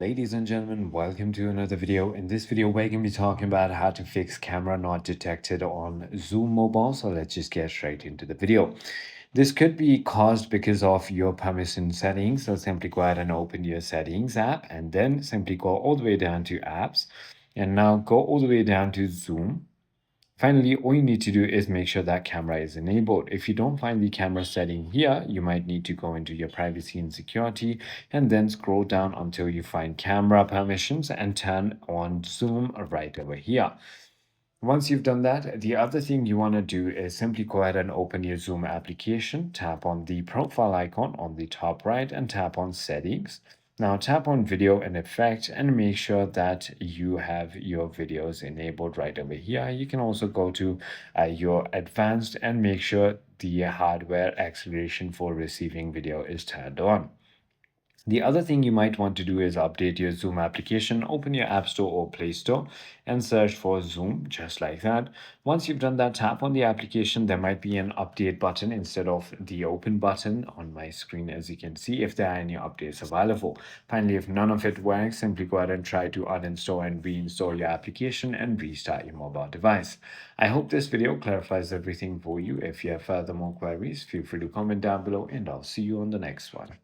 Ladies and gentlemen, welcome to another video. In this video, we're going to be talking about how to fix camera not detected on Zoom mobile. So let's just get straight into the video. This could be caused because of your permission settings. So simply go ahead and open your settings app and then simply go all the way down to apps and now go all the way down to Zoom. Finally, all you need to do is make sure that camera is enabled. If you don't find the camera setting here, you might need to go into your privacy and security and then scroll down until you find camera permissions and turn on zoom right over here. Once you've done that, the other thing you want to do is simply go ahead and open your Zoom application, tap on the profile icon on the top right and tap on settings. Now tap on video and effect and make sure that you have your videos enabled right over here. You can also go to your advanced and make sure the hardware acceleration for receiving video is turned on. The other thing you might want to do is update your Zoom application, open your App Store or Play Store and search for Zoom just like that. Once you've done that, tap on the application. There might be an update button instead of the open button on my screen, as you can see, if there are any updates available. Finally, if none of it works, simply go ahead and try to uninstall and reinstall your application and restart your mobile device. I hope this video clarifies everything for you. If you have further more queries, feel free to comment down below and I'll see you on the next one.